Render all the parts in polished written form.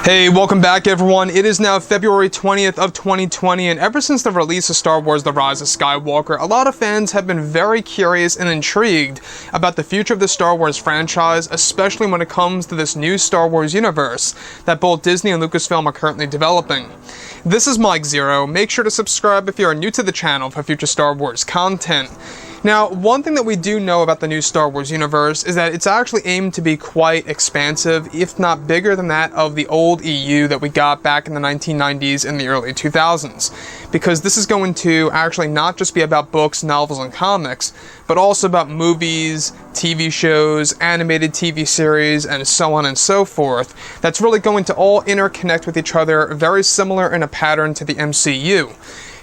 Hey, welcome back everyone. It is now February 20th of 2020, and ever since the release of Star Wars The Rise of Skywalker, a lot of fans have been very curious and intrigued about the future of the Star Wars franchise, especially when it comes to this new Star Wars universe that both Disney and Lucasfilm are currently developing. This is Mike Zero. Make sure to subscribe if you are new to the channel for future Star Wars content. Now, one thing that we do know about the new Star Wars universe is that it's actually aimed to be quite expansive, if not bigger than that of the old EU that we got back in the 1990s and the early 2000s. Because this is going to actually not just be about books, novels, and comics, but also about movies, TV shows, animated TV series, and so on and so forth. That's really going to all interconnect with each other, very similar in a pattern to the MCU.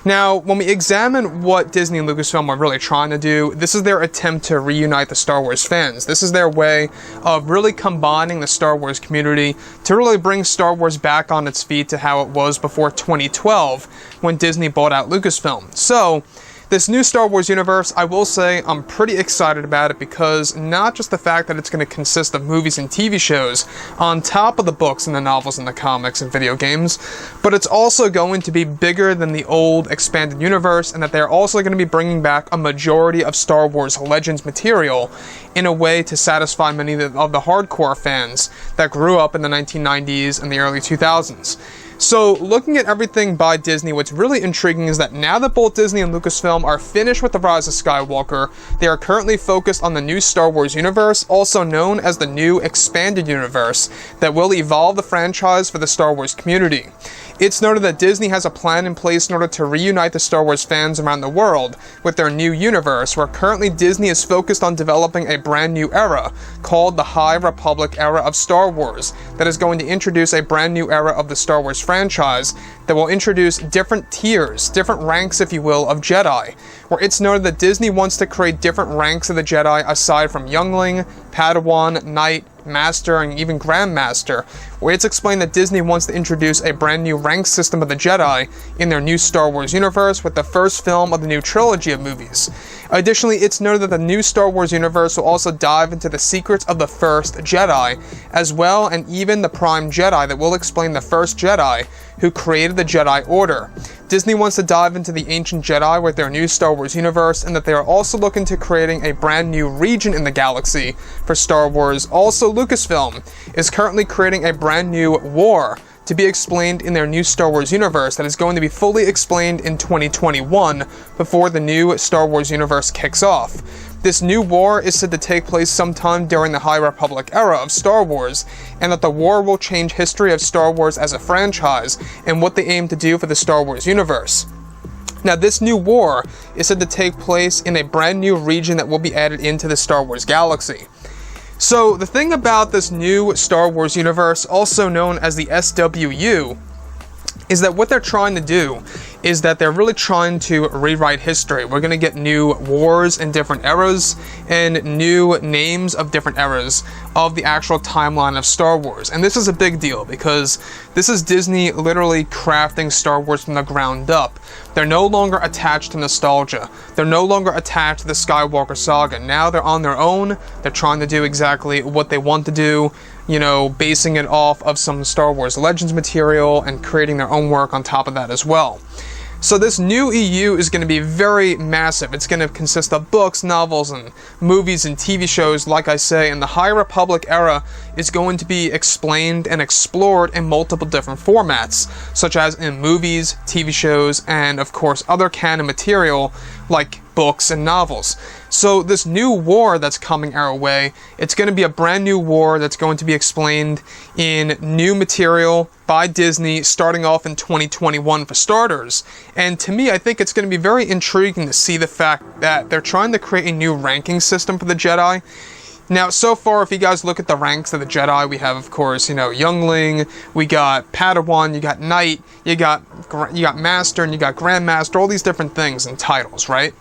Now, when we examine what Disney and Lucasfilm are really trying to do, this is their attempt to reunite the Star Wars fans. This is their way of really combining the Star Wars community to really bring Star Wars back on its feet to how it was before 2012 when Disney bought out Lucasfilm. So, this new Star Wars universe, I will say I'm pretty excited about it because not just the fact that it's going to consist of movies and TV shows on top of the books and the novels and the comics and video games, but it's also going to be bigger than the old expanded universe, and that they're also going to be bringing back a majority of Star Wars Legends material in a way to satisfy many of the hardcore fans that grew up in the 1990s and the early 2000s. So, looking at everything by Disney, what's really intriguing is that now that both Disney and Lucasfilm are finished with The Rise of Skywalker, they are currently focused on the new Star Wars universe, also known as the new Expanded Universe, that will evolve the franchise for the Star Wars community. It's noted that Disney has a plan in place in order to reunite the Star Wars fans around the world with their new universe, where currently Disney is focused on developing a brand new era called the High Republic era of Star Wars that is going to introduce a brand new era of the Star Wars franchise that will introduce different tiers, different ranks, if you will, of Jedi, where it's noted that Disney wants to create different ranks of the Jedi aside from Youngling, Padawan, Knight, Master, and even Grandmaster, where it's explained that Disney wants to introduce a brand new rank system of the Jedi in their new Star Wars universe with the first film of the new trilogy of movies. Additionally, it's noted that the new Star Wars universe will also dive into the secrets of the first Jedi, as well, and even the Prime Jedi that will explain the first Jedi who created the Jedi Order. Disney wants to dive into the ancient Jedi with their new Star Wars universe, and that they are also looking to creating a brand new region in the galaxy for Star Wars. Also, Lucasfilm is currently creating a brand new war to be explained in their new Star Wars universe that is going to be fully explained in 2021 before the new Star Wars universe kicks off. This new war is said to take place sometime during the High Republic era of Star Wars, and that the war will change history of Star Wars as a franchise and what they aim to do for the Star Wars universe. Now, this new war is said to take place in a brand new region that will be added into the Star Wars galaxy. So, the thing about this new Star Wars universe, also known as the SWU, is that what they're trying to do is that they're really trying to rewrite history. We're going to get new wars in different eras and new names of different eras of the actual timeline of Star Wars. And this is a big deal because this is Disney literally crafting Star Wars from the ground up. They're no longer attached to nostalgia. They're no longer attached to the Skywalker saga. Now they're on their own. They're trying to do exactly what they want to do, you know, basing it off of some Star Wars Legends material and creating their own work on top of that as well. So this new EU is going to be very massive. It's going to consist of books, novels, and movies and TV shows, like I say, and the High Republic era is going to be explained and explored in multiple different formats, such as in movies, TV shows, and of course other canon material like books and novels. So this new war that's coming our way, it's going to be a brand new war that's going to be explained in new material by Disney starting off in 2021 for starters. And to me, I think it's going to be very intriguing to see the fact that they're trying to create a new ranking system for the Jedi. Now, so far, if you guys look at the ranks of the Jedi, we have, of course, you know, Youngling, we got Padawan, you got Knight, you got Master, and you got Grandmaster, all these different things and titles, right?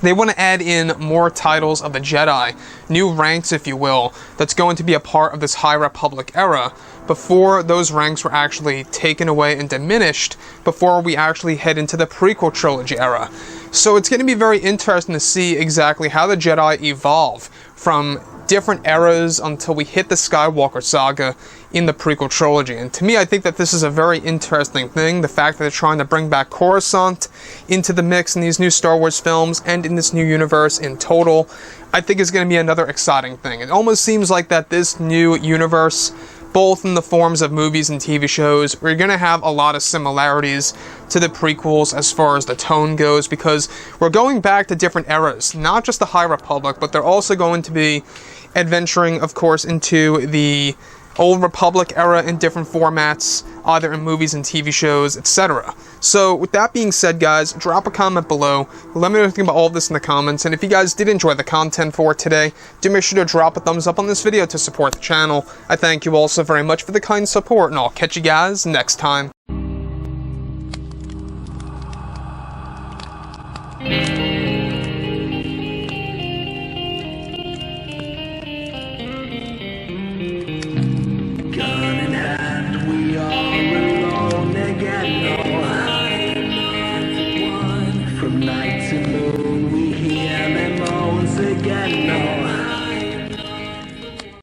They want to add in more titles of the Jedi, new ranks, if you will, that's going to be a part of this High Republic era before those ranks were actually taken away and diminished before we actually head into the prequel trilogy era. So it's going to be very interesting to see exactly how the Jedi evolve from different eras until we hit the Skywalker saga in the prequel trilogy. And to me, I think that this is a very interesting thing, the fact that they're trying to bring back Coruscant into the mix in these new Star Wars films and in this new universe in total, I think is going to be another exciting thing. It almost seems like that this new universe, both in the forms of movies and TV shows, we're going to have a lot of similarities to the prequels as far as the tone goes, because we're going back to different eras, not just the High Republic, but they're also going to be adventuring, of course, into the Old Republic era in different formats, either in movies and TV shows, etc. So, with that being said, guys, drop a comment below. Let me know what you think about all of this in the comments, and if you guys did enjoy the content for today, do make sure to drop a thumbs up on this video to support the channel. I thank you all so very much for the kind support, and I'll catch you guys next time.